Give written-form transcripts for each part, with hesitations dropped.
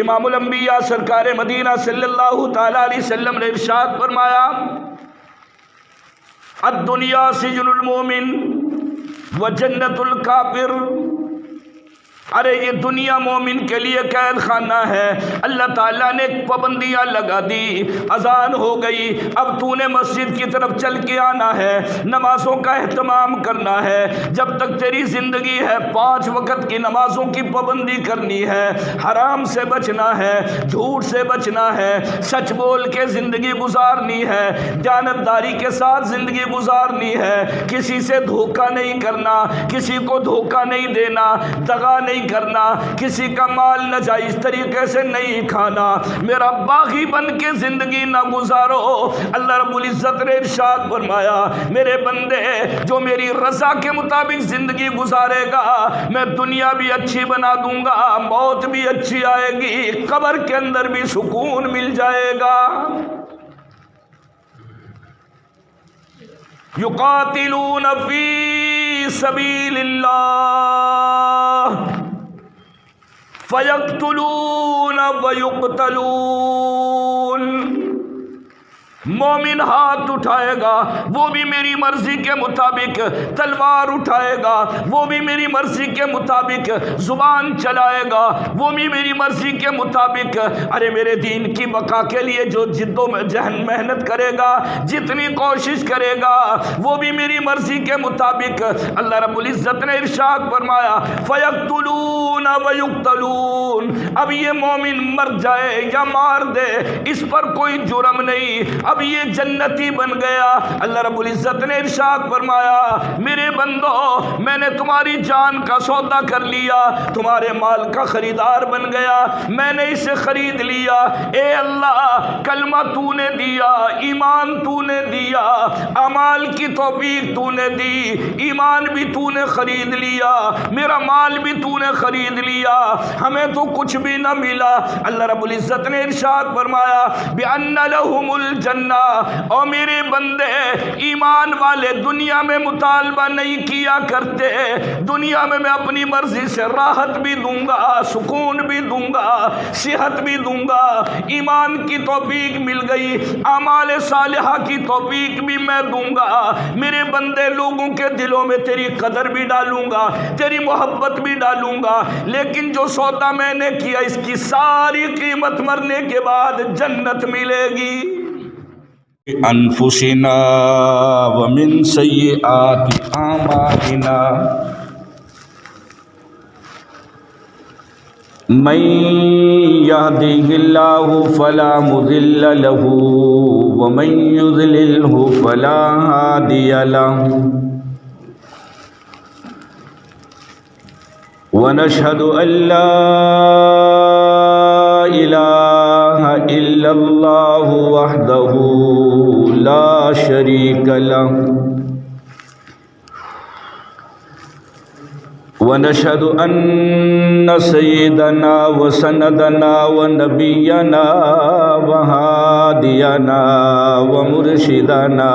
امام الانبیاء سرکار مدینہ صلی اللہ تعالی علیہ وسلم نے ارشاد فرمایا الدنیا سجن المومن و جنت الکافر، ارے یہ دنیا مومن کے لیے قید خانہ ہے۔ اللہ تعالیٰ نے پابندیاں لگا دی، اذان ہو گئی، اب تو نے مسجد کی طرف چل کے آنا ہے، نمازوں کا اہتمام کرنا ہے، جب تک تیری زندگی ہے 5 وقت کی نمازوں کی پابندی کرنی ہے، حرام سے بچنا ہے، جھوٹ سے بچنا ہے، سچ بول کے زندگی گزارنی ہے، دیانتداری کے ساتھ زندگی گزارنی ہے، کسی سے دھوکہ نہیں کرنا، کسی کو دھوکہ نہیں دینا، دغا نہیں کرنا، کسی کا مال ناجائز طریقے سے نہیں کھانا، میرا باغی بن کے زندگی نہ گزارو۔ اللہ رب العزت نے ارشاد فرمایا میرے بندے جو میری رضا کے مطابق زندگی گزارے گا میں دنیا بھی اچھی بنا دوں گا، موت بھی اچھی آئے گی، قبر کے اندر بھی سکون مل جائے گا۔ یقاتلون فی سبیل اللہ فَيَقْتُلُونَ وَيُقْتَلُونَ، مومن ہاتھ اٹھائے گا وہ بھی میری مرضی کے مطابق، تلوار اٹھائے گا وہ بھی میری مرضی کے مطابق، زبان چلائے گا وہ بھی میری مرضی کے مطابق، ارے میرے دین کی بقا کے لیے جو جد و جہد محنت کرے گا، جتنی کوشش کرے گا وہ بھی میری مرضی کے مطابق۔ اللہ رب العزت نے ارشاد فرمایا فَيَقْتُلُونَ وَيُقْتَلُونَ، اب یہ مومن مر جائے یا مار دے اس پر کوئی جرم نہیں، اب یہ جنتی بن گیا۔ اللہ رب العزت نے ارشاد فرمایا میرے بندو میں نے تمہاری جان کا سودا کر لیا، تمہارے مال کا خریدار بن گیا، میں نے اسے خرید لیا۔ اے اللہ کلمہ تو نے دیا، ایمان تو نے دیا، اعمال کی توفیق تو نے دی، ایمان بھی تو نے خرید لیا، میرا مال بھی تو نے خرید لیا، ہمیں تو کچھ بھی نہ ملا۔ اللہ رب العزت نے ارشاد فرمایا بِأَنَّ لَهُمُ الْجَنَّةَ، اور میرے بندے ایمان والے دنیا میں مطالبہ نہیں کیا کرتے، دنیا میں اپنی مرضی سے راحت بھی دوں گا، سکون بھی دوں گا، صحت بھی دوں گا، ایمان کی توفیق مل گئی، اعمال صالحہ کی توفیق بھی میں دوں گا، میرے بندے لوگوں کے دلوں میں تیری قدر بھی ڈالوں گا، تیری محبت بھی ڈالوں گا، لیکن جو سودا میں نے کیا اس کی ساری قیمت مرنے کے بعد جنت ملے گی۔ انفسنا ومن سیئات اعمالنا من يهده الله فلا مضل له ومن يضلله فلا هادي له، ونشهد ان لا الہ الا اللہ وحدہ لا شریک لہ، ونشهد ان سیدنا وسندنا ونبینا وہادینا ومرشدنا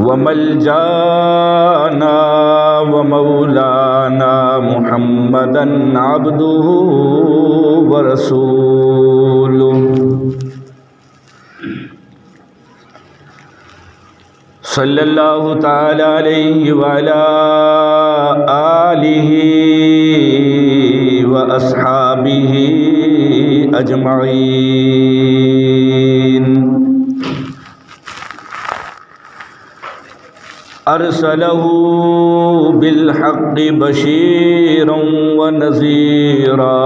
وملجانا ومولانا محمدا عبده ورسوله، صلی اللہ تعالی علیہ وعلی آلہ واصحابہ اجمعین۔ ارسلہ بالحق بشیرا ونذیرا،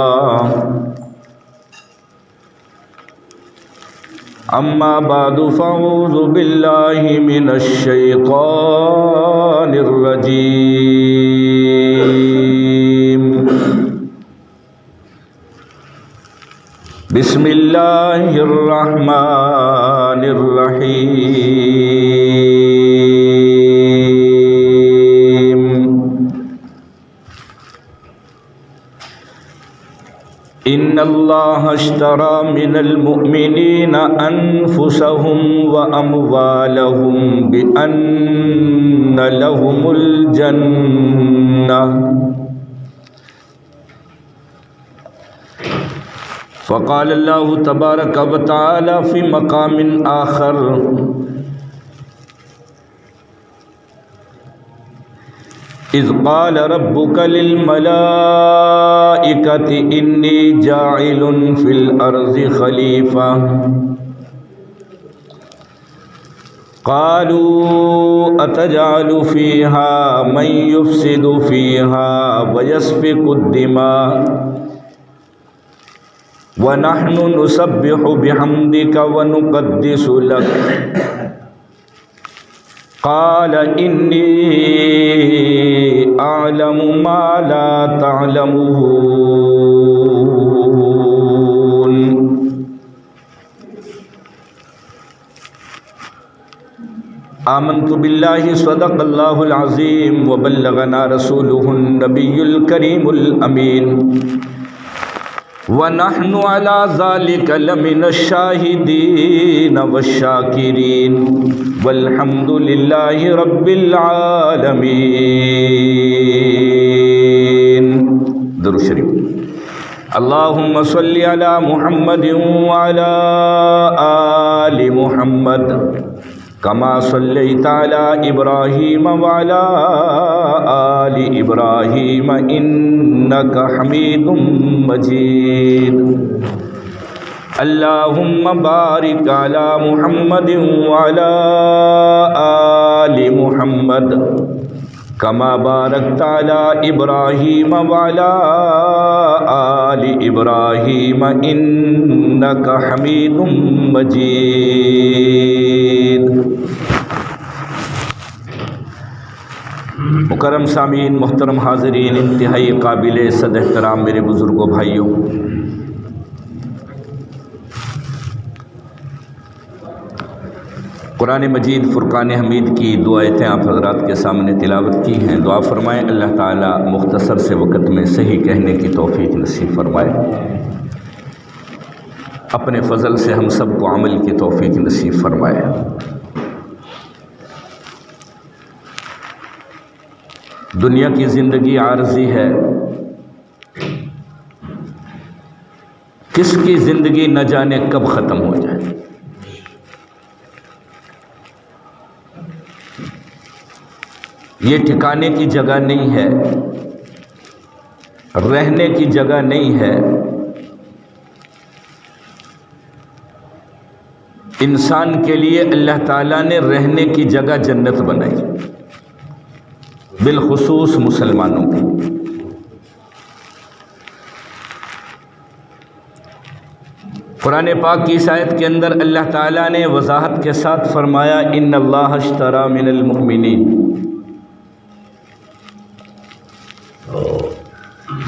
اما بعد فاعوذ باللہ من الشیطان الرجیم، بسم اللہ الرحمن الرحیم، ان اللہ اشتری من المؤمنین انفسهم واموالهم بان لهم الجنہ فقال اللہ تبارک و تعالی فی مقام آخر اذ قال ربک للملائکۃ انی جاعل فی الارض خلیفہ قالوا اتجعل فیہا من یفسد فیہا ویسفک الدماء وَنَحْنُ نُسَبِّحُ بِحَمْدِكَ وَنُقَدِّسُ لَكَ قَالَ إِنِّي أَعْلَمُ مَا لَا تَعْلَمُونَ آمنت باللہ صدق اللہ العظیم وبلغنا رسولہ النبی الکریم الامین وَنَحْنُ عَلَى ذَلِكَ لَمِنَ الشَّاهِدِينَ وَالشَّاكِرِينَ وَالْحَمْدُ لِلَّهِ رَبِّ الْعَالَمِينَ درود شریف اللہم صلی علی محمد وعلی آل محمد کما صلیت علی ابراہیم وعلی آل ابراہیم انک حمید مجید اللہم بارک علی محمد وعلی آل محمد کما بارکت علی ابراہیم وعلی آل ابراہیم انک حمید مجید مکرم سامعین، محترم حاضرین، انتہائی قابل صد احترام میرے بزرگوں بھائیوں، قرآن مجید فرقان حمید کی دو آیتیں آپ حضرات کے سامنے تلاوت کی ہیں۔ دعا فرمائیں اللہ تعالیٰ مختصر سے وقت میں صحیح کہنے کی توفیق نصیب فرمائے، اپنے فضل سے ہم سب کو عمل کی توفیق نصیب فرمائے۔ دنیا کی زندگی عارضی ہے، کس کی زندگی نہ جانے کب ختم ہو جائے۔ یہ ٹھکانے کی جگہ نہیں ہے، رہنے کی جگہ نہیں ہے۔ انسان کے لیے اللہ تعالیٰ نے رہنے کی جگہ جنت بنائی، بالخصوص مسلمانوں کی۔ قرآن پاک کی اس آیت کے اندر اللہ تعالیٰ نے وضاحت کے ساتھ فرمایا ان اللہ اشتری من المؤمنین۔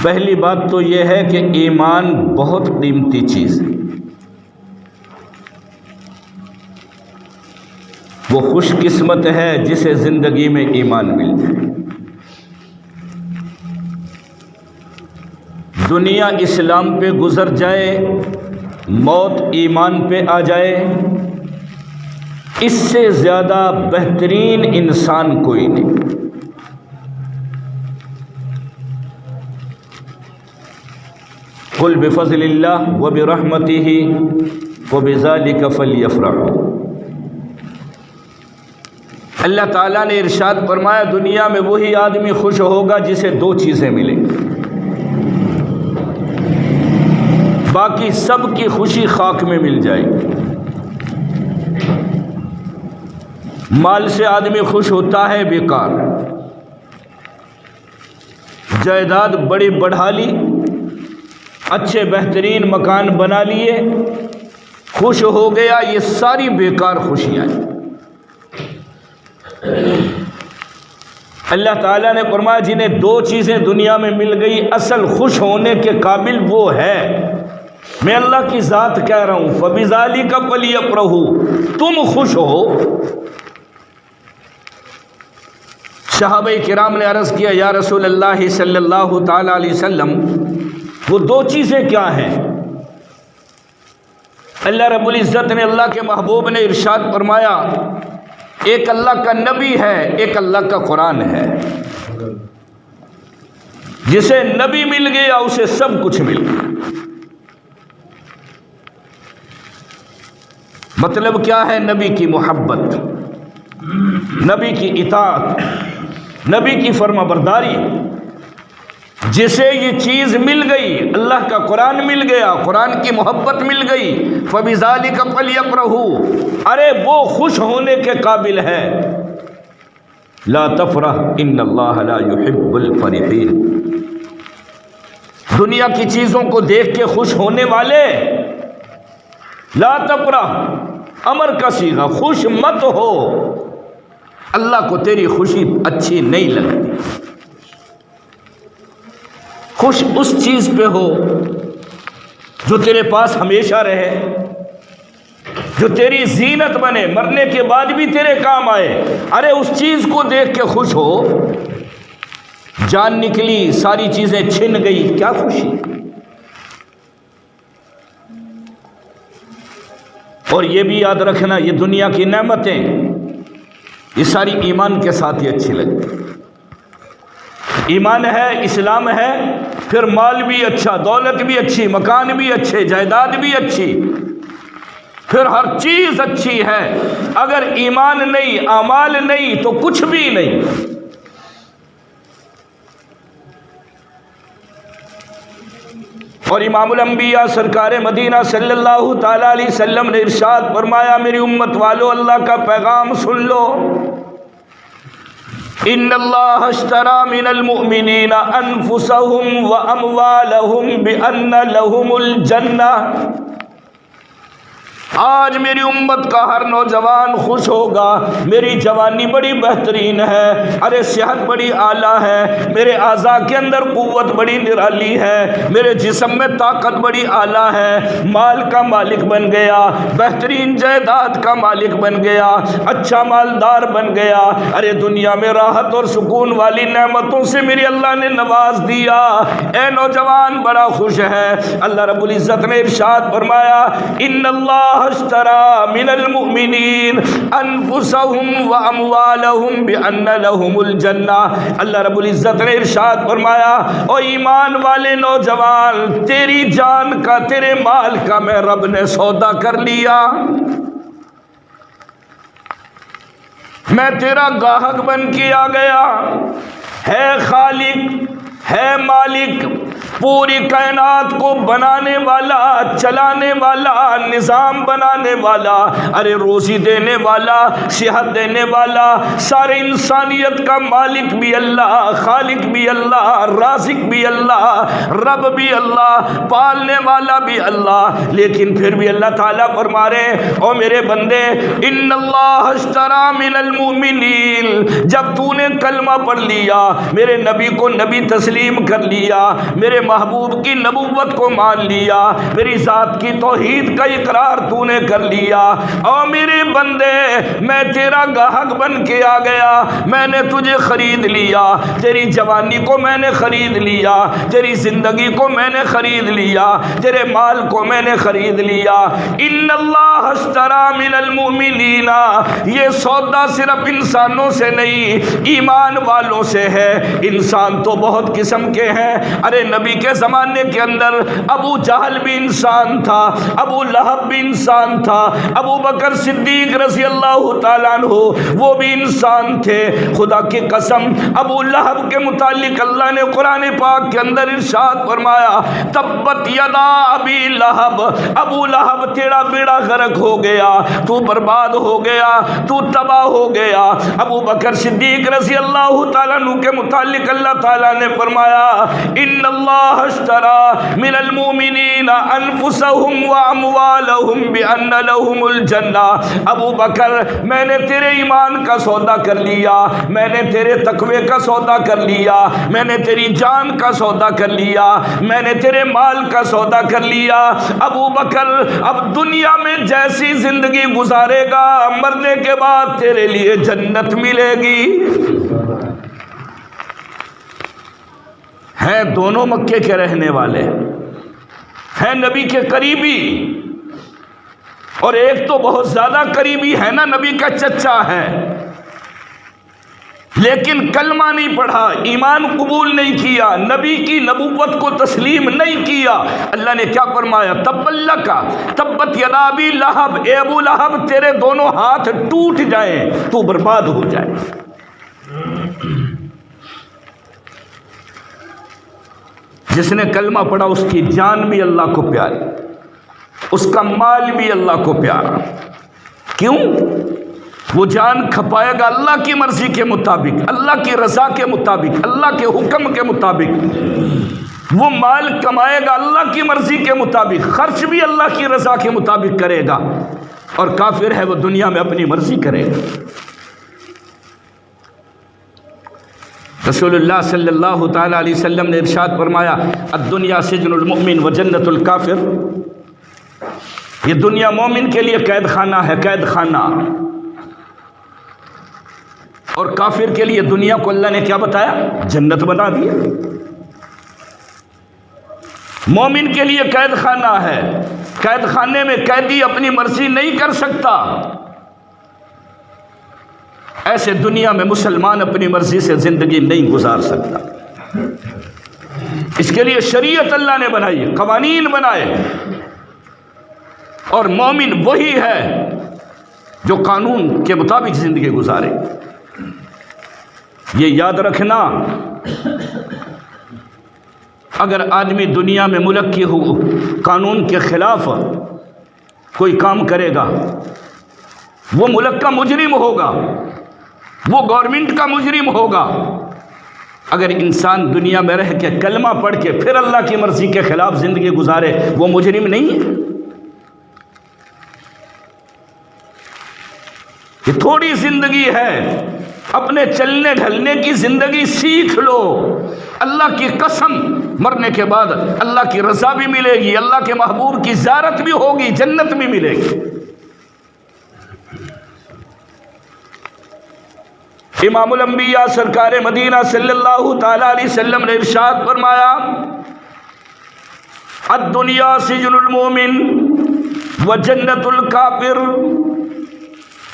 پہلی بات تو یہ ہے کہ ایمان بہت قیمتی چیز ہے۔ وہ خوش قسمت ہے جسے زندگی میں ایمان مل جائے۔ دنیا اسلام پہ گزر جائے، موت ایمان پہ آ جائے، اس سے زیادہ بہترین انسان کوئی نہیں۔ قل بفضل اللہ وبرحمتہ وبذالک فلیفرحوا۔ اللہ تعالیٰ نے ارشاد فرمایا دنیا میں وہی آدمی خوش ہوگا جسے دو چیزیں ملیں گی، باقی سب کی خوشی خاک میں مل جائے گی۔ مال سے آدمی خوش ہوتا ہے بیکار، جائیداد بڑی بڑھا لی، اچھے بہترین مکان بنا لیے، خوش ہو گیا، یہ ساری بیکار خوشیاں ہیں۔ اللہ تعالیٰ نے فرمایا جنہیں دو چیزیں دنیا میں مل گئی اصل خوش ہونے کے قابل وہ ہے۔ میں اللہ کی ذات کہہ رہا ہوں فَبِذَالِكَ فَلْيَفْرَحُوا، تم خوش ہو۔ صحابہ کرام نے عرض کیا یا رسول اللہ صلی اللہ تعالیٰ علیہ وسلم وہ دو چیزیں کیا ہیں؟ اللہ رب العزت نے، اللہ کے محبوب نے ارشاد فرمایا، ایک اللہ کا نبی ہے، ایک اللہ کا قرآن ہے۔ جسے نبی مل گیا اسے سب کچھ مل گیا۔ مطلب کیا ہے؟ نبی کی محبت، نبی کی اطاعت، نبی کی فرما برداری۔ جسے یہ چیز مل گئی، اللہ کا قرآن مل گیا، قرآن کی محبت مل گئی، فَبِذَلِكَ فَلْيَفْرَحُوا، ارے وہ خوش ہونے کے قابل ہے۔ لا تفرح ان اللہ لا يحب الفرحین، دنیا کی چیزوں کو دیکھ کے خوش ہونے والے، لا تفرح امر کا صیغہ، خوش مت ہو، اللہ کو تیری خوشی اچھی نہیں لگتی۔ خوش اس چیز پہ ہو جو تیرے پاس ہمیشہ رہے، جو تیری زینت بنے، مرنے کے بعد بھی تیرے کام آئے۔ ارے اس چیز کو دیکھ کے خوش ہو۔ جان نکلی، ساری چیزیں چھن گئی، کیا خوشی؟ اور یہ بھی یاد رکھنا، یہ دنیا کی نعمتیں یہ ساری ایمان کے ساتھ ہی اچھی لگتی۔ ایمان ہے، اسلام ہے، پھر مال بھی اچھا، دولت بھی اچھی، مکان بھی اچھے، جائیداد بھی اچھی، پھر ہر چیز اچھی ہے۔ اگر ایمان نہیں، اعمال نہیں، تو کچھ بھی نہیں۔ اور امام الانبیاء سرکار مدینہ صلی اللہ تعالی علیہ وسلم نے ارشاد فرمایا، میری امت والو اللہ کا پیغام سن لو، ان اللہ اشتری من المؤمنین انفسهم واموالهم بان لهم الجنہ۔ آج میری امت کا ہر نوجوان خوش ہوگا، میری جوانی بڑی بہترین ہے، ارے صحت بڑی اعلیٰ ہے، میرے اعضاء کے اندر قوت بڑی نرالی ہے، میرے جسم میں طاقت بڑی اعلیٰ ہے، مال کا مالک بن گیا، بہترین جائیداد کا مالک بن گیا، اچھا مالدار بن گیا، ارے دنیا میں راحت اور سکون والی نعمتوں سے میری اللہ نے نواز دیا۔ اے نوجوان بڑا خوش ہے۔ اللہ رب العزت نے ارشاد فرمایا، ان اللہ اشتری من المؤمنین انفسهم واموالهم بان لهم الجنہ۔ اللہ رب العزت نے ارشاد فرمایا، او ایمان والے نوجوان، تیری جان کا، تیرے مال کا میں رب نے سودا کر لیا، میں تیرا گاہک بن کے آ گیا۔ ہے خالق، ہے مالک، پوری کائنات کو بنانے والا، چلانے والا، نظام بنانے والا، ارے روزی دینے والا، صحت دینے والا، سارے انسانیت کا مالک بھی اللہ، خالق بھی اللہ، رازق بھی اللہ، رب بھی اللہ، پالنے والا بھی اللہ۔ لیکن پھر بھی اللہ تعالیٰ فرما رہے، او میرے بندے، ان اللہ اشتری من المؤمنین، جب تو نے کلمہ پڑھ لیا، میرے نبی کو نبی تسلیم کر لیا، میرے محبوب کی نبوت کو مان لیا، میری ذات کی توحید کا اقرار تو نے کر لیا، اور میرے بندے میں تیرا گاہک بن کے آ گیا، میں نے تجھے خرید لیا، تیری جوانی کو میں نے خرید لیا، تیری زندگی کو میں نے خرید لیا، تیرے مال کو میں نے خرید لیا۔ ان اللہ اشتری من المؤمنین، یہ سودا صرف انسانوں سے نہیں، ایمان والوں سے ہے۔ انسان تو بہت قسم کے ہیں، ارے نبی کے زمانے کے اندر ابو جہل بھی انسان تھا، ابو لہب بھی انسان تھا، ابو بکر صدیق رضی اللہ تعالیٰ عنہ وہ بھی انسان تھے۔ خدا کی قسم ابو لہب کے متعلق اللہ نے قرآن پاک کے اندر ارشاد فرمایا، تبت یدا ابی لہب، ابو لہب تیرا بیڑا غرق ہو گیا، تو برباد ہو گیا، تو تباہ ہو گیا۔ ابو بکر صدیق رضی اللہ تعالیٰ عنہ کے متعلق اللہ تعالیٰ نے فرمایا، ان اللہ اشتری من المؤمنین انفسهم واموالهم بان لهم الجنہ۔ ابو بکر میں نے تیرے ایمان کا سودا کر لیا، میں نے تیرے تقوی کا سودا کر لیا، میں نے تیری جان کا سودا کر لیا، میں نے تیرے مال کا سودا کر لیا۔ ابو بکر اب دنیا میں جیسی زندگی گزارے گا، مرنے کے بعد تیرے لیے جنت ملے گی۔ ہیں دونوں مکے کے رہنے والے، ہے نبی کے قریبی، اور ایک تو بہت زیادہ قریبی ہے نا، نبی کا چچا ہے، لیکن کلمہ نہیں پڑھا، ایمان قبول نہیں کیا، نبی کی نبوت کو تسلیم نہیں کیا۔ اللہ نے کیا فرمایا؟ تبت کا تبت یدا ابی لہب، اے ابو لہب تیرے دونوں ہاتھ ٹوٹ جائیں، تو برباد ہو جائے۔ جس نے کلمہ پڑھا اس کی جان بھی اللہ کو پیاری، اس کا مال بھی اللہ کو پیارا۔ کیوں؟ وہ جان کھپائے گا اللہ کی مرضی کے مطابق، اللہ کی رضا کے مطابق، اللہ کے حکم کے مطابق۔ وہ مال کمائے گا اللہ کی مرضی کے مطابق، خرچ بھی اللہ کی رضا کے مطابق کرے گا۔ اور کافر ہے وہ دنیا میں اپنی مرضی کرے گا۔ رسول اللہ صلی اللہ تعالی علیہ وسلم نے ارشاد فرمایا، الدنیا سجن المؤمن و جنت الکافر۔ یہ دنیا مومن کے لیے قید خانہ ہے، قید خانہ، اور کافر کے لیے دنیا کو اللہ نے کیا بتایا؟ جنت بنا دیا۔ مومن کے لیے قید خانہ ہے، قید خانے میں قیدی اپنی مرضی نہیں کر سکتا، ایسے دنیا میں مسلمان اپنی مرضی سے زندگی نہیں گزار سکتا۔ اس کے لیے شریعت اللہ نے بنائی، قوانین بنائے، اور مومن وہی ہے جو قانون کے مطابق زندگی گزارے۔ یہ یاد رکھنا، اگر آدمی دنیا میں ملک کی قانون کے خلاف کوئی کام کرے گا، وہ ملک کا مجرم ہوگا، وہ گورنمنٹ کا مجرم ہوگا۔ اگر انسان دنیا میں رہ کے کلمہ پڑھ کے پھر اللہ کی مرضی کے خلاف زندگی گزارے، وہ مجرم نہیں ہے۔ یہ تھوڑی زندگی ہے، اپنے چلنے ڈھلنے کی زندگی سیکھ لو۔ اللہ کی قسم، مرنے کے بعد اللہ کی رضا بھی ملے گی، اللہ کے محبوب کی زیارت بھی ہوگی، جنت بھی ملے گی۔ امام الانبیاء سرکار مدینہ صلی اللہ تعالی علیہ وسلم نے ارشاد فرمایا، الدنیا سجن المومن و جنت الکافر۔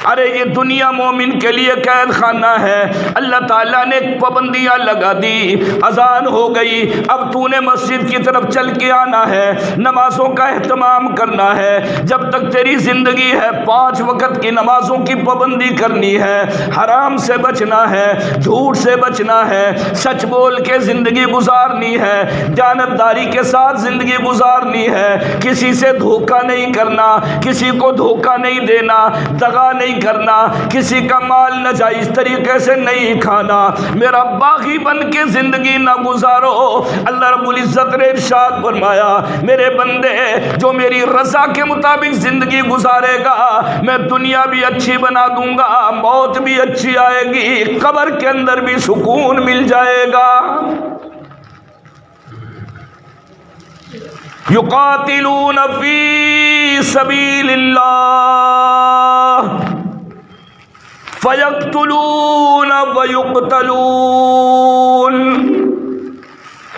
ارے یہ دنیا مومن کے لیے قید خانہ ہے۔ اللہ تعالیٰ نے پابندیاں لگا دی، اذان ہو گئی، اب تو نے مسجد کی طرف چل کے آنا ہے، نمازوں کا اہتمام کرنا ہے۔ جب تک تیری زندگی ہے 5 وقت کی نمازوں کی پابندی کرنی ہے، حرام سے بچنا ہے، جھوٹ سے بچنا ہے، سچ بول کے زندگی گزارنی ہے، دیانتداری کے ساتھ زندگی گزارنی ہے، کسی سے دھوکہ نہیں کرنا، کسی کو دھوکہ نہیں دینا، دغا نہیں کرنا، کسی کا مال ناجائز طریقے سے نہیں کھانا، میرا باغی بن کے زندگی نہ گزارو۔ اللہ رب العزت نے ارشاد فرمایا، میرے بندے جو میری رضا کے مطابق زندگی گزارے گا، میں دنیا بھی اچھی بنا دوں گا، موت بھی اچھی آئے گی، قبر کے اندر بھی سکون مل جائے گا۔ یقاتلون فی سبیل اللہ فَيَقْتُلُونَ وَيُقْتَلُونَ۔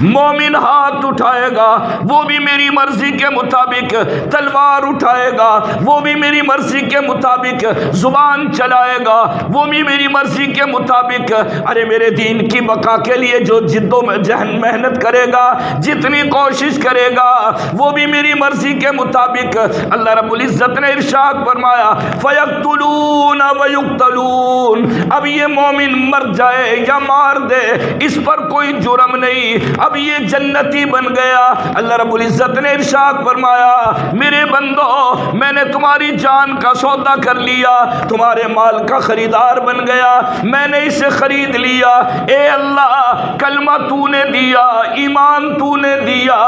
مومن ہاتھ اٹھائے گا وہ بھی میری مرضی کے مطابق، تلوار اٹھائے گا وہ بھی میری مرضی کے مطابق، زبان چلائے گا وہ بھی میری مرضی کے مطابق۔ ارے میرے دین کی بقا کے لیے جو جد و جہد محنت کرے گا، جتنی کوشش کرے گا، وہ بھی میری مرضی کے مطابق۔ اللہ رب العزت نے ارشاد فرمایا، فَيَقْتُلُونَ وَيُقْتَلُونَ۔ اب یہ مومن مر جائے یا مار دے، اس پر کوئی جرم نہیں، اب یہ جنتی بن گیا۔ اللہ رب العزت نے ارشاد فرمایا، میرے بندو میں نے تمہاری جان کا سودا کر لیا، تمہارے مال کا خریدار بن گیا، میں نے اسے خرید لیا۔ اے اللہ، کلمہ تو نے دیا، ایمان تو نے دیا،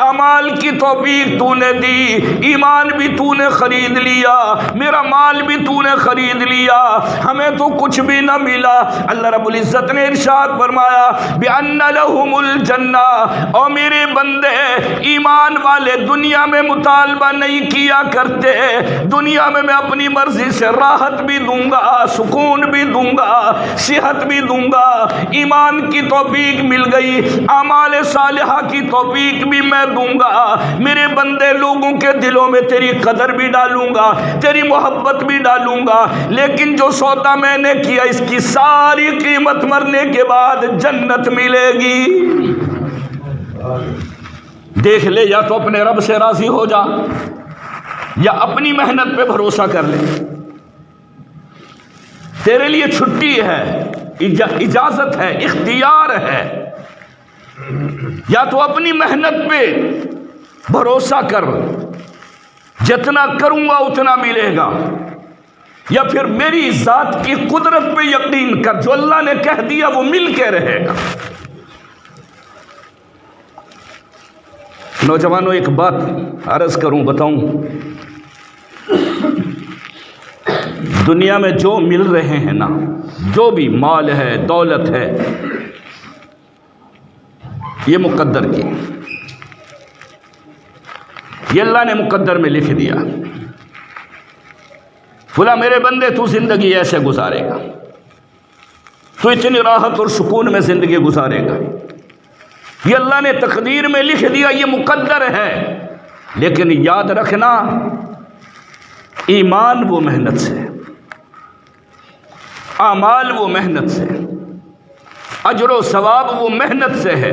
اعمال کی توفیق تو نے دی، ایمان بھی تو نے خرید لیا، میرا مال بھی تو نے خرید لیا، ہمیں تو کچھ بھی نہ ملا۔ اللہ رب العزت نے ارشاد فرمایا، بِأَنَّ لَهُمُ الْجَنَّةَ، اور میرے بندے ایمان والے دنیا میں مطالبہ نہیں کیا کرتے، دنیا میں میں اپنی مرضی سے راحت بھی دوں گا، سکون بھی دوں گا، صحت بھی دوں گا، ایمان کی توفیق مل گئی، اعمال صالحہ کی توفیق بھی میں دوں گا، میرے بندے لوگوں کے دلوں میں تیری قدر بھی ڈالوں گا، تیری محبت بھی ڈالوں گا، لیکن جو سودا میں نے کیا اس کی ساری قیمت مرنے کے بعد جنت ملے گی۔ دیکھ لے، یا تو اپنے رب سے راضی ہو جا یا اپنی محنت پہ بھروسہ کر لے، تیرے لیے چھٹی ہے، اجازت ہے، اختیار ہے، یا تو اپنی محنت پہ بھروسہ کر، جتنا کروں گا اتنا ملے گا، یا پھر میری ذات کی قدرت پہ یقین کر، جو اللہ نے کہہ دیا وہ مل کے رہے گا۔ نوجوانوں ایک بات عرض کروں، بتاؤں، دنیا میں جو مل رہے ہیں نا، جو بھی مال ہے، دولت ہے، یہ مقدر کی، یہ اللہ نے مقدر میں لکھ دیا، فلاں میرے بندے تو زندگی ایسے گزارے گا، تو اتنی راحت اور سکون میں زندگی گزارے گا، یہ اللہ نے تقدیر میں لکھ دیا، یہ مقدر ہے۔ لیکن یاد رکھنا، ایمان وہ محنت سے، اعمال وہ محنت سے، اجر و ثواب وہ محنت سے ہے۔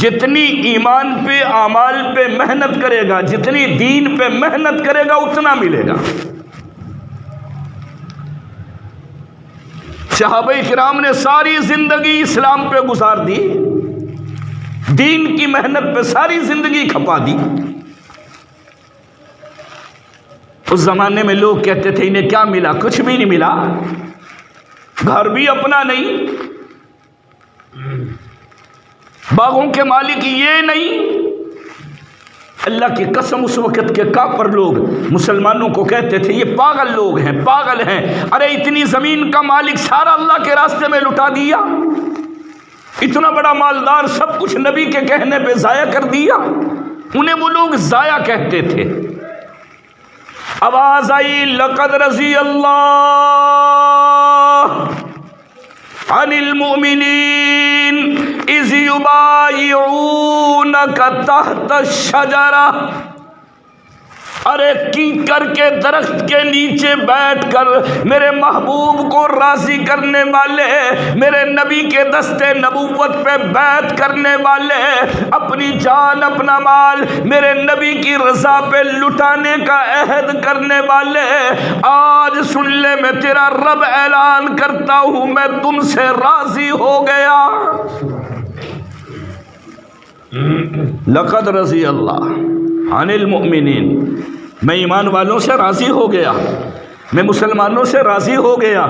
جتنی ایمان پہ اعمال پہ محنت کرے گا، جتنی دین پہ محنت کرے گا، اتنا ملے گا۔ صحابہ کرام نے ساری زندگی اسلام پہ گزار دی، دین کی محنت پہ ساری زندگی کھپا دی۔ اس زمانے میں لوگ کہتے تھے انہیں کیا ملا؟ کچھ بھی نہیں ملا، گھر بھی اپنا نہیں، باغوں کے مالک یہ نہیں۔ اللہ کی قسم، اس وقت کے کافر لوگ مسلمانوں کو کہتے تھے یہ پاگل لوگ ہیں، پاگل ہیں، ارے اتنی زمین کا مالک سارا اللہ کے راستے میں لٹا دیا، اتنا بڑا مالدار سب کچھ نبی کے کہنے پہ ضائع کر دیا۔ انہیں وہ لوگ ضائع کہتے تھے۔ آواز آئی لقد رضی اللہ عن المؤمنین اذ یبایعونک تحت الشجرہ، ارے کینکر کے درخت کے نیچے بیٹھ کر میرے محبوب کو راضی کرنے والے، میرے نبی کے دستے نبوت پہ بیعت کرنے والے، اپنی جان اپنا مال میرے نبی کی رضا پہ لٹانے کا عہد کرنے والے، آج سن لے، میں تیرا رب اعلان کرتا ہوں میں تم سے راضی ہو گیا۔ لقد رضی اللہ عن المؤمنین، میں ایمان والوں سے راضی ہو گیا، میں مسلمانوں سے راضی ہو گیا،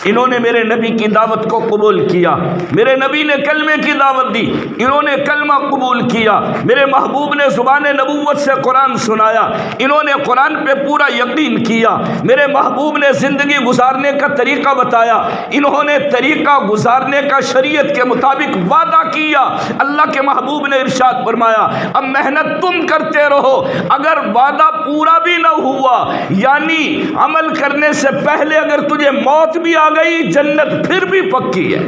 انہوں نے میرے نبی کی دعوت کو قبول کیا، میرے نبی نے کلمے کی دعوت دی، انہوں نے کلمہ قبول کیا، میرے محبوب نے زبان نبوت سے قرآن سنایا، انہوں نے قرآن پہ پورا یقین کیا، میرے محبوب نے زندگی گزارنے کا طریقہ بتایا، انہوں نے طریقہ گزارنے کا شریعت کے مطابق وعدہ کیا۔ اللہ کے محبوب نے ارشاد فرمایا اب محنت تم کرتے رہو، اگر وعدہ پورا بھی نہ ہوا، یعنی عمل کرنے سے پہلے اگر تجھے موت بھی آ گئی، جنت پھر بھی پکی ہے۔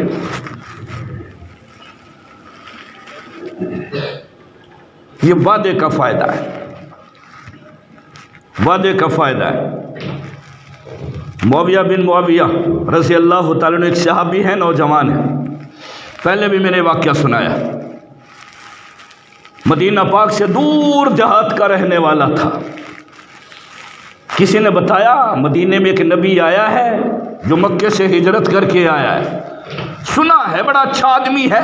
یہ وعدے کا فائدہ ہے، وعدے کا فائدہ ہے۔ معاویہ بن معاویہ رضی اللہ تعالیٰ عنہ ایک صحابی ہے، نوجوان ہے، پہلے بھی میں نے واقعہ سنایا، مدینہ پاک سے دور دیہات کا رہنے والا تھا۔ کسی نے بتایا مدینے میں ایک نبی آیا ہے جو مکے سے ہجرت کر کے آیا ہے، سنا ہے بڑا اچھا آدمی ہے،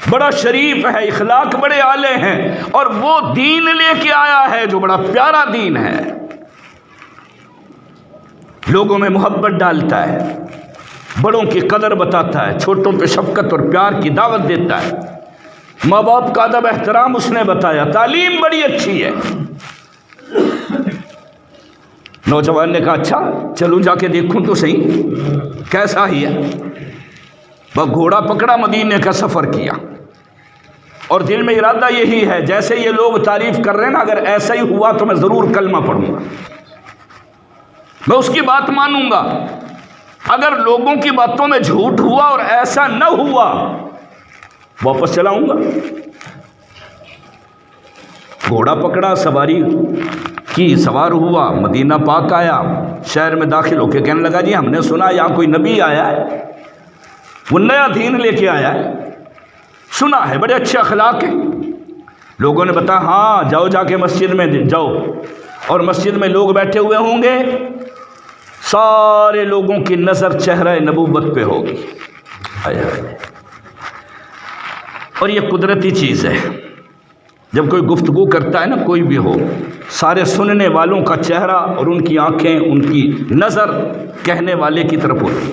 بڑا شریف ہے، اخلاق بڑے اعلی ہیں، اور وہ دین لے کے آیا ہے جو بڑا پیارا دین ہے، لوگوں میں محبت ڈالتا ہے، بڑوں کی قدر بتاتا ہے، چھوٹوں پہ شفقت اور پیار کی دعوت دیتا ہے، ماں باپ کا ادب احترام اس نے بتایا، تعلیم بڑی اچھی ہے۔ نوجوان نے کہا اچھا چلوں جا کے دیکھوں تو صحیح کیسا ہی ہے۔ وہ گھوڑا پکڑا، مدینے کا سفر کیا، اور دل میں ارادہ یہی ہے جیسے یہ لوگ تعریف کر رہے ہیں نا، اگر ایسا ہی ہوا تو میں ضرور کلمہ پڑھوں گا، میں اس کی بات مانوں گا۔ اگر لوگوں کی باتوں میں جھوٹ ہوا اور ایسا نہ ہوا واپس چلاؤں گا۔ گھوڑا پکڑا، سواری کی، سوار ہوا، مدینہ پاک آیا، شہر میں داخل ہو کے کہنے لگا جی ہم نے سنا یہاں کوئی نبی آیا ہے، وہ نیا دین لے کے آیا ہے، سنا ہے بڑے اچھے اخلاق ہیں۔ لوگوں نے بتایا ہاں جاؤ، جا کے مسجد میں جاؤ، اور مسجد میں لوگ بیٹھے ہوئے ہوں گے، سارے لوگوں کی نظر چہرہ نبوت پہ ہوگی۔ اور یہ قدرتی چیز ہے، جب کوئی گفتگو کرتا ہے نا، کوئی بھی ہو، سارے سننے والوں کا چہرہ اور ان کی آنکھیں، ان کی نظر کہنے والے کی طرف ہوتی۔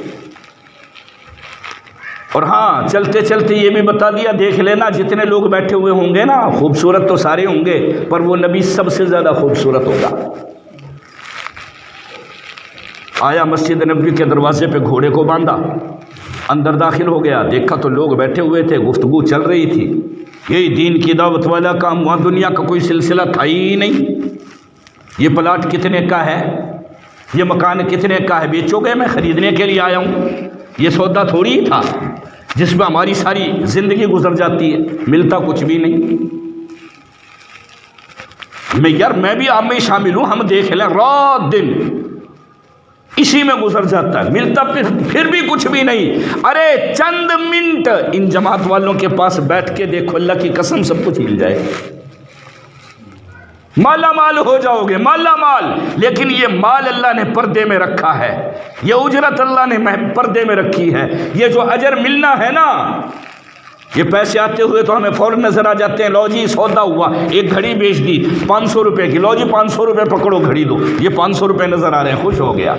اور ہاں چلتے چلتے یہ بھی بتا دیا، دیکھ لینا جتنے لوگ بیٹھے ہوئے ہوں گے نا، خوبصورت تو سارے ہوں گے پر وہ نبی سب سے زیادہ خوبصورت ہوگا۔ آیا مسجد نبوی کے دروازے پہ، گھوڑے کو باندھا، اندر داخل ہو گیا، دیکھا تو لوگ بیٹھے ہوئے تھے، گفتگو چل رہی تھی، یہی دین کی دعوت والا کام، وہاں دنیا کا کوئی سلسلہ تھا ہی نہیں۔ یہ پلاٹ کتنے کا ہے، یہ مکان کتنے کا ہے، بیچو گے؟ میں خریدنے کے لیے آیا ہوں، یہ سودا تھوڑی ہی تھا جس میں ہماری ساری زندگی گزر جاتی ہے، ملتا کچھ بھی نہیں۔ میں بھی آپ میں شامل ہوں، ہم دیکھ لیں رات دن اسی میں گزر جاتا ہے، ملتا پھر بھی کچھ بھی نہیں۔ ارے چند منٹ ان جماعت والوں کے پاس بیٹھ کے دیکھو، اللہ کی قسم سب کچھ مل جائے، مالا مال ہو جاؤ گے، مالا مال۔ لیکن یہ مال اللہ نے پردے میں رکھا ہے، یہ اجرت اللہ نے پردے میں رکھی ہے، یہ جو اجر ملنا ہے نا، یہ پیسے آتے ہوئے تو ہمیں فوراً نظر آ جاتے ہیں، لو جی سودا ہوا، ایک گھڑی بیچ دی 500 روپے کی، لو جی 500 روپے پکڑو گھڑی دو، یہ 500 روپے نظر آ رہے ہیں، خوش ہو گیا۔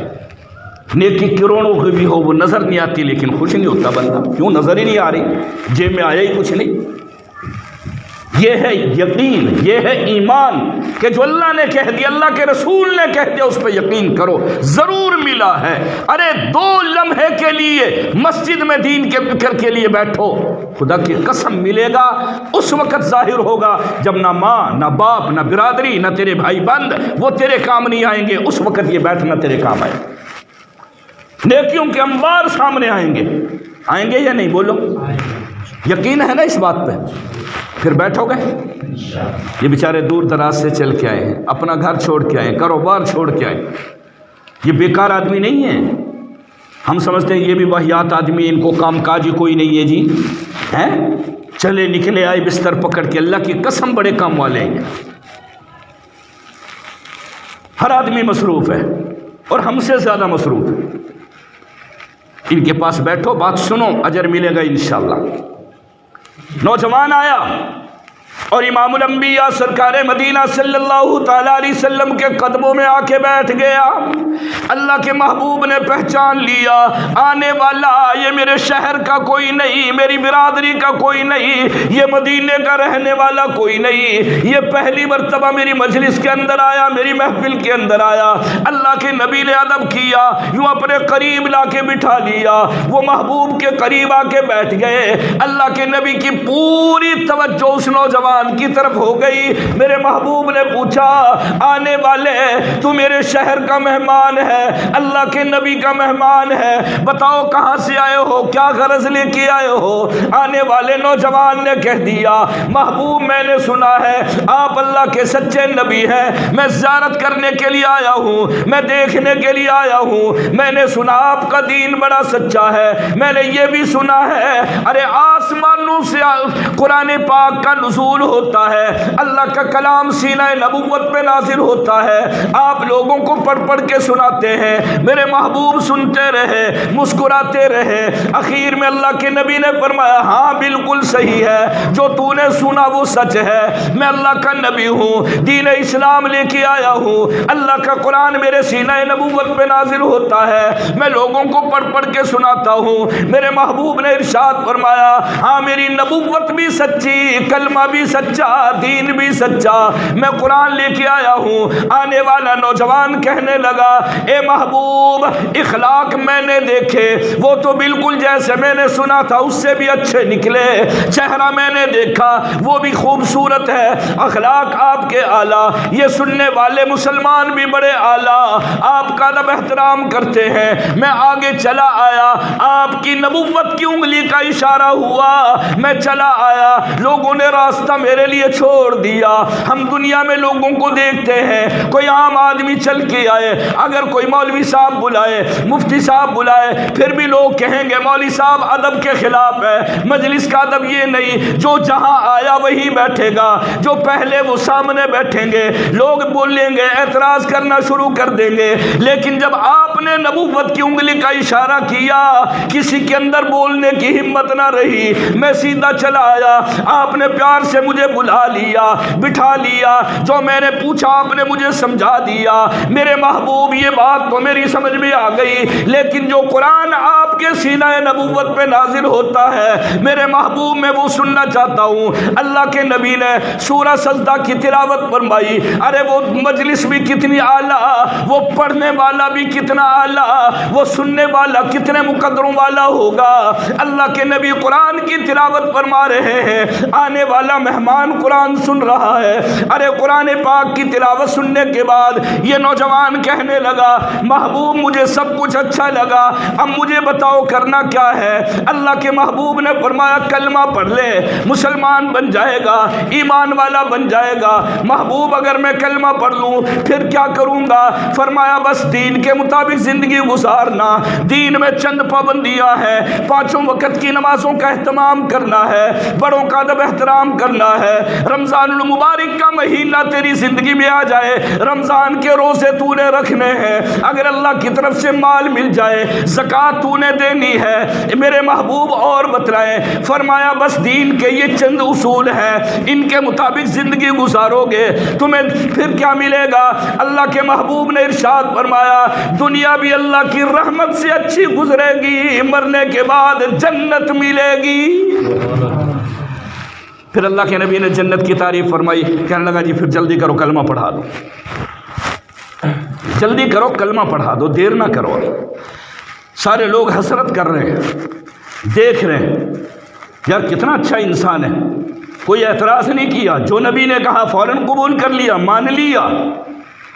نیکی کروڑوں کی بھی ہو وہ نظر نہیں آتی لیکن خوش نہیں ہوتا بندہ، کیوں نظر ہی نہیں آ رہی، جیب میں آیا ہی کچھ نہیں۔ یہ ہے یقین، یہ ہے ایمان کہ جو اللہ نے کہہ دیا، اللہ کے رسول نے کہہ دیا، اس پہ یقین کرو، ضرور ملا ہے۔ ارے 2 لمحے کے لیے مسجد میں دین کے فکر کے لیے بیٹھو، خدا کی قسم ملے گا، اس وقت ظاہر ہوگا جب نہ ماں، نہ باپ، نہ برادری، نہ تیرے بھائی بند وہ تیرے کام نہیں آئیں گے، اس وقت یہ بیٹھنا تیرے کام آئے، نیکیوں کے انبار سامنے آئیں گے یا نہیں؟ بولو، یقین ہے نا اس بات پہ؟ پھر بیٹھو گے۔ یہ بیچارے دور دراز سے چل کے آئے ہیں، اپنا گھر چھوڑ کے آئے، کاروبار چھوڑ کے آئے، یہ بیکار آدمی نہیں ہے۔ ہم سمجھتے ہیں یہ بھی واہیات آدمی، ان کو کام کاج ہی کوئی نہیں ہے جی، ہیں چلے نکلے آئے بستر پکڑ کے، اللہ کی قسم بڑے کام والے ہیں۔ ہر آدمی مصروف ہے اور ہم سے زیادہ مصروف ہے۔ ان کے پاس بیٹھو، بات سنو، اجر ملے گا انشاءاللہ۔ نوجوان آیا اور امام الانبیاء سرکار مدینہ صلی اللہ تعالیٰ علیہ وسلم کے قدموں میں آ کے بیٹھ گیا۔ اللہ کے محبوب نے پہچان لیا، آنے والا یہ میرے شہر کا کوئی نہیں، میری برادری کا کوئی نہیں، یہ مدینے کا رہنے والا کوئی نہیں، یہ پہلی مرتبہ میری مجلس کے اندر آیا، میری محفل کے اندر آیا۔ اللہ کے نبی نے ادب کیا، یوں اپنے قریب لا کے بٹھا لیا، وہ محبوب کے قریب آ کے بیٹھ گئے۔ اللہ کے نبی کی پوری توجہ اس نوجوان کی طرف ہو گئی۔ میرے محبوب نے پوچھا، آنے والے تو میرے شہر کا مہمان ہے، اللہ کے نبی کا مہمان ہے، بتاؤ کہاں سے آئے ہو، کیا غرض لے کے آئے ہو؟ آنے والے نوجوان نے کہہ دیا، محبوب میں نے سنا ہے آپ اللہ کے سچے نبی ہیں، میں زیارت کرنے کے لیے آیا ہوں، میں دیکھنے کے لیے آیا ہوں، میں نے سنا آپ کا دین بڑا سچا ہے، میں نے یہ بھی سنا ہے ارے آسمانوں سے قرآن پاک کا نزول ہوتا ہے، اللہ کا کلام سینہ نبوت پہ نازل ہوتا ہے، آپ لوگوں کو پڑھ پڑھ کے سناتے ہیں۔ میرے محبوب سنتے رہے، مسکراتے رہے، اخیر میں اللہ کے نبی نے فرمایا، ہاں بالکل صحیح ہے، جو تو نے سنا وہ سچ ہے، میں اللہ کا نبی ہوں، دین اسلام لے کے آیا ہوں، اللہ کا قرآن میرے سینہ نبوت پہ نازل ہوتا ہے، میں لوگوں کو پڑھ پڑھ کے سناتا ہوں۔ میرے محبوب نے ارشاد فرمایا، ہاں میری نبوت بھی سچی، کلمہ بھی سچا، دین بھی سچا، میں قرآن لے کے آیا ہوں۔ آنے والا نوجوان کہنے لگا اے محبوب اخلاق میں نے دیکھے، وہ تو بالکل جیسے میں نے سنا تھا اس سے بھی اچھے نکلے، چہرہ میں نے دیکھا وہ بھی خوبصورت ہے، اخلاق آپ کے اعلیٰ، یہ سننے والے مسلمان بھی بڑے اعلیٰ، آپ کا ادب احترام کرتے ہیں۔ میں آگے چلا آیا، آپ کی نبوت کی انگلی کا اشارہ ہوا، میں چلا آیا، لوگوں نے راستہ میرے لیے چھوڑ دیا۔ ہم دنیا میں لوگوں کو دیکھتے ہیں، کوئی عام آدمی چل کے آئے، اگر کوئی مولوی صاحب بلائے، مفتی صاحب بلائے، پھر بھی لوگ کہیں گے مولوی صاحب ادب کے خلاف ہے، مجلس کا ادب یہ نہیں، جو جہاں آیا وہی بیٹھے گا، جو پہلے وہ سامنے بیٹھیں گے، لوگ بولیں گے، اعتراض کرنا شروع کر دیں گے۔ لیکن جب آپ نے نبوت کی انگلی کا اشارہ کیا، کسی کے اندر بولنے کی ہمت نہ رہی، میں سیدھا چلا آیا، آپ نے پیار سے مجھے بلا لیا، بٹھا لیا، جو میں نے پوچھا آپ نے مجھے سمجھا دیا۔ میرے محبوب یہ بات تو میری سمجھ میں آ گئی، لیکن جو قرآن آپ کے سینہ نبوت پہ نازل ہوتا ہے میرے محبوب میں وہ سننا چاہتا ہوں۔ اللہ کے نبی نے سورہ سجدہ کی تلاوت فرمائی، ارے وہ مجلس بھی کتنی اعلیٰ، وہ پڑھنے والا بھی کتنا اعلیٰ، وہ سننے والا کتنے مقدروں والا ہوگا۔ اللہ کے نبی قرآن کی تلاوت فرما رہے ہیں، آنے والا مہمان قرآن سن رہا ہے۔ ارے قرآن پاک کی تلاوت سننے کے بعد یہ نوجوان کہنے لگا محبوب مجھے سب کچھ اچھا لگا، اب مجھے بتاؤ کرنا کیا ہے؟ اللہ کے محبوب نے فرمایا کلمہ پڑھ لے، مسلمان بن جائے گا، ایمان والا بن جائے گا۔ محبوب اگر میں کلمہ پڑھ لوں پھر کیا کروں گا؟ فرمایا بس دین کے مطابق زندگی گزارنا، دین میں چند پابندیاں ہیں، 5 وقت کی نمازوں کا اہتمام کرنا ہے، بڑوں کا ادب احترام کرنا ہے، رمضان المبارک کا مہینہ تیری زندگی میں آ جائے، رمضان کے روزے تو نے رکھنے ہیں، اگر اللہ کی طرف سے مال مل جائے زکوٰۃ تو نے دینی ہے۔ میرے محبوب اور بتلائیں، فرمایا بس دین کے یہ چند اصول ہیں، ان کے مطابق زندگی گزارو گے تمہیں پھر کیا ملے گا؟ اللہ کے محبوب نے ارشاد فرمایا دنیا بھی اللہ کی رحمت سے اچھی گزرے گی، مرنے کے بعد جنت ملے گی۔ پھر اللہ کے نبی نے جنت کی تعریف فرمائی، کہنے لگا جی پھر جلدی کرو کلمہ پڑھا دو، جلدی کرو کلمہ پڑھا دو، دیر نہ کرو۔ سارے لوگ حسرت کر رہے ہیں، دیکھ رہے ہیں یار کتنا اچھا انسان ہے، کوئی اعتراض نہیں کیا، جو نبی نے کہا فوراً قبول کر لیا، مان لیا،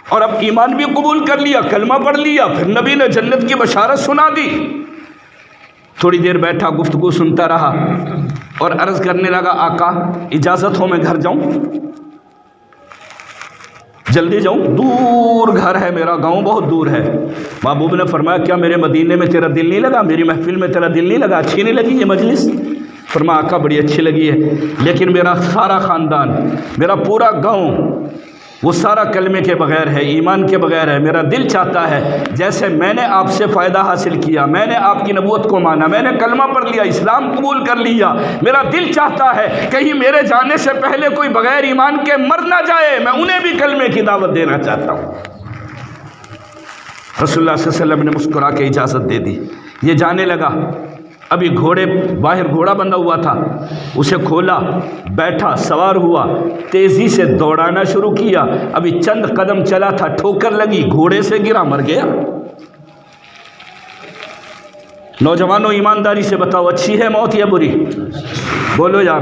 اور اب ایمان بھی قبول کر لیا، کلمہ پڑھ لیا، پھر نبی نے جنت کی بشارت سنا دی۔ تھوڑی دیر بیٹھا گفتگو سنتا رہا اور عرض کرنے لگا آقا اجازت ہو میں گھر جاؤں؟ جلدی جاؤں، دور گھر ہے میرا، گاؤں بہت دور ہے۔ محبوب نے فرمایا کیا میرے مدینے میں تیرا دل نہیں لگا، میری محفل میں تیرا دل نہیں لگا، اچھی نہیں لگی یہ مجلس؟ فرمایا آقا بڑی اچھی لگی ہے، لیکن میرا سارا خاندان، میرا پورا گاؤں وہ سارا کلمے کے بغیر ہے، ایمان کے بغیر ہے، میرا دل چاہتا ہے جیسے میں نے آپ سے فائدہ حاصل کیا، میں نے آپ کی نبوت کو مانا، میں نے کلمہ پڑھ لیا، اسلام قبول کر لیا، میرا دل چاہتا ہے کہیں میرے جانے سے پہلے کوئی بغیر ایمان کے مر نہ جائے، میں انہیں بھی کلمے کی دعوت دینا چاہتا ہوں۔ رسول اللہ صلی اللہ علیہ وسلم نے مسکرا کے اجازت دے دی، یہ جانے لگا۔ ابھی گھوڑے باہر گھوڑا بندھا ہوا تھا، اسے کھولا، بیٹھا، سوار ہوا، تیزی سے دوڑانا شروع کیا، ابھی چند قدم چلا تھا، ٹھوکر لگی، گھوڑے سے گرا، مر گیا۔ نوجوانوں ایمانداری سے بتاؤ اچھی ہے موت یا بری؟ بولو یار۔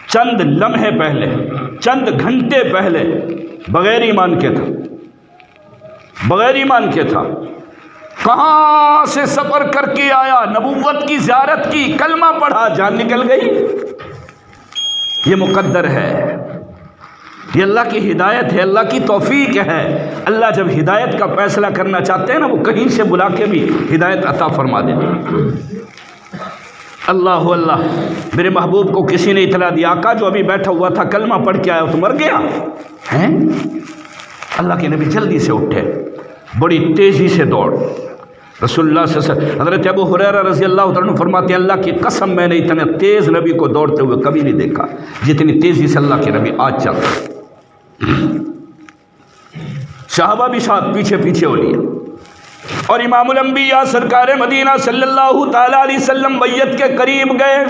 چند لمحے پہلے، چند گھنٹے پہلے بغیر ایمان کے تھا، بغیر ایمان کے تھا، کہاں سے سفر کر کے آیا، نبوت کی زیارت کی، کلمہ پڑھا، جان نکل گئی۔ یہ مقدر ہے، یہ اللہ کی ہدایت ہے، اللہ کی توفیق ہے۔ اللہ جب ہدایت کا فیصلہ کرنا چاہتے ہیں نا، وہ کہیں سے بلا کے بھی ہدایت عطا فرما دیتے ہیں۔ اللہ اللہ، میرے محبوب کو کسی نے اطلاع دیا آقا جو ابھی بیٹھا ہوا تھا کلمہ پڑھ کے آیا تو مر گیا ہے۔ اللہ کے نبی جلدی سے اٹھے، بڑی تیزی سے دوڑ، رسول اللہ صلی اللہ علیہ وسلم، حضرت ابو ہریرہ رضی اللہ عنہ فرماتے ہیں اللہ کی قسم میں نے اتنے تیز نبی کو دوڑتے ہوئے کبھی نہیں دیکھا جتنی تیزی سے اللہ کے نبی آج چل رہے۔ صحابہ بھی ساتھ پیچھے پیچھے ہو لیے، اور امام الانبیاء سرکار مدینہ صلی اللہ تعالی علیہ وسلم بیت کے قریب گئے،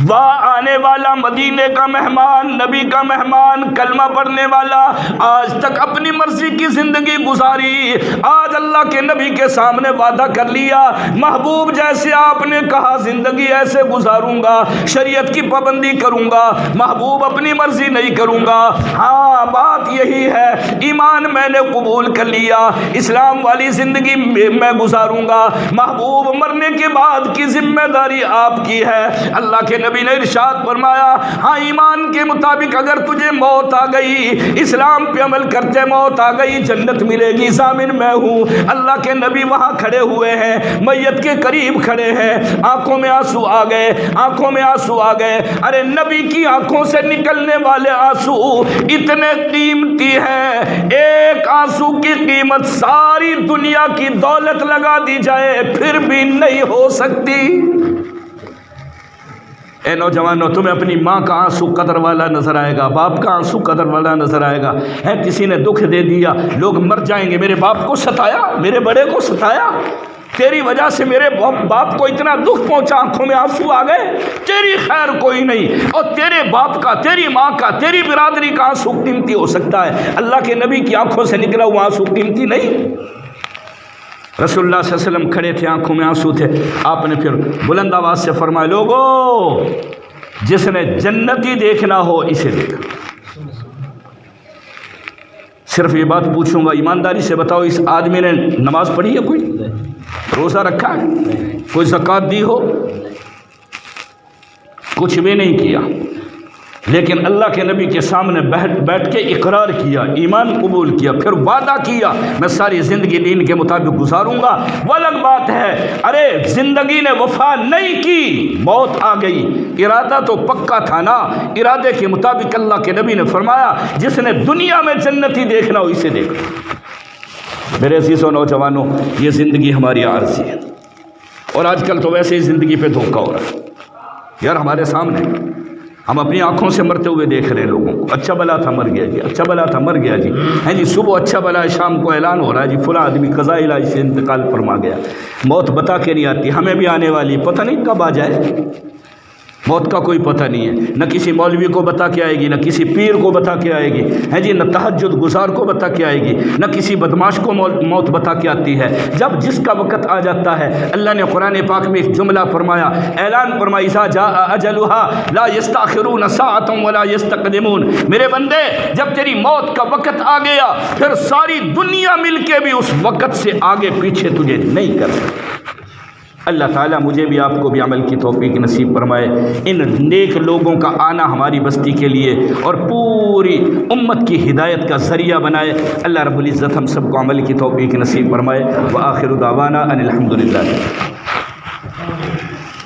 وہاں آنے والا مدینے کا مہمان، نبی کا مہمان، کلمہ پڑھنے والا، آج تک اپنی مرضی کی زندگی گزاری، آج اللہ کے نبی کے سامنے وعدہ کر لیا، محبوب جیسے آپ نے کہا زندگی ایسے گزاروں گا، شریعت کی پابندی کروں گا، محبوب اپنی مرضی نہیں کروں گا۔ ہاں بات یہی ہے، ایمان میں نے قبول کر لیا، اسلام والی زندگی میں گزاروں گا، محبوب مرنے کے بعد کی ذمہ داری آپ کی ہے۔ اللہ کے نبی نے ارشاد فرمایا، ہاں ایمان کے مطابق اگر تجھے موت آ گئی، اسلام پہ عمل کرتے موت آ گئی، جنت ملے گی، ضامن میں ہوں۔ اللہ کے نبی وہاں کھڑے ہوئے ہیں، میت کے قریب کھڑے ہیں، آنکھوں میں آنسو آ گئے، آنکھوں میں آنسو آ گئے۔ ارے نبی کی آنکھوں سے نکلنے والے آنسو اتنے قیمتی ہیں، ایک آنسو کی قیمت ساری دنیا کی دولت لگا دی جائے پھر بھی نہیں ہو سکتی۔ اے نوجوانوں، تمہیں اپنی ماں کا آنسو قدر والا نظر آئے گا، باپ کا آنسو قدر والا نظر آئے گا۔ ہے کسی نے دکھ دے دیا، لوگ مر جائیں گے، میرے باپ کو ستایا، میرے بڑے کو ستایا، تیری وجہ سے میرے باپ کو اتنا دکھ پہنچا، آنکھوں میں آنسو آ گئے، تیری خیر کوئی نہیں۔ اور تیرے باپ کا، تیری ماں کا، تیری برادری کا آنسو قیمتی ہو سکتا ہے، اللہ کے نبی کی آنکھوں سے نکلا ہوا آنسو قیمتی نہیں۔ رسول اللہ صلی اللہ علیہ وسلم کھڑے تھے، آنکھوں میں آنسو تھے، آپ نے پھر بلند آواز سے فرمایا، لوگو جس نے جنتی دیکھنا ہو اسے دیکھا۔ صرف یہ بات پوچھوں گا، ایمانداری سے بتاؤ، اس آدمی نے نماز پڑھی ہے، کوئی روزہ رکھا ہے، کوئی زکوٰۃ دی ہو؟ کچھ بھی نہیں کیا، لیکن اللہ کے نبی کے سامنے بیٹھ کے اقرار کیا، ایمان قبول کیا، پھر وعدہ کیا میں ساری زندگی دین کے مطابق گزاروں گا۔ وہ الگ بات ہے، ارے زندگی نے وفا نہیں کی، موت آ گئی، ارادہ تو پکا تھا نا، ارادے کے مطابق اللہ کے نبی نے فرمایا جس نے دنیا میں جنتی دیکھنا ہو اسے دیکھو۔ میرے عزیزوں نوجوانوں، یہ زندگی ہماری عارضی ہے، اور آج کل تو ویسے ہی زندگی پہ دھوکہ ہو رہا ہے یار، ہمارے سامنے ہم اپنی آنکھوں سے مرتے ہوئے دیکھ رہے ہیں لوگوں کو، اچھا بلا تھا مر گیا جی، اچھا بلا تھا مر گیا جی، ہیں جی، صبح اچھا بلا ہے، شام کو اعلان ہو رہا ہے جی فلاں آدمی قضاء الہی سے انتقال فرما گیا۔ موت بتا کے نہیں آتی، ہمیں بھی آنے والی، پتہ نہیں کب آ جائے، موت کا کوئی پتہ نہیں ہے، نہ کسی مولوی کو بتا کے آئے گی، نہ کسی پیر کو بتا کے آئے گی، ہیں جی، نہ تہجد گزار کو بتا کے آئے گی، نہ کسی بدماش کو موت بتا کے آتی ہے۔ جب جس کا وقت آ جاتا ہے، اللہ نے قرآن پاک میں ایک جملہ فرمایا، اعلان فرمایا، اذا جاء اجلها لا يستأخرون ساعة ولا يستقدمون، میرے بندے جب تیری موت کا وقت آ گیا پھر ساری دنیا مل کے بھی اس وقت سے آگے پیچھے تجھے نہیں کر سکتی۔ اللہ تعالیٰ مجھے بھی آپ کو بھی عمل کی توفیق نصیب فرمائے، ان نیک لوگوں کا آنا ہماری بستی کے لیے اور پوری امت کی ہدایت کا ذریعہ بنائے۔ اللہ رب العزت ہم سب کو عمل کی توفیق نصیب فرمائے۔ وآخر دعوانا ان الحمدللہ۔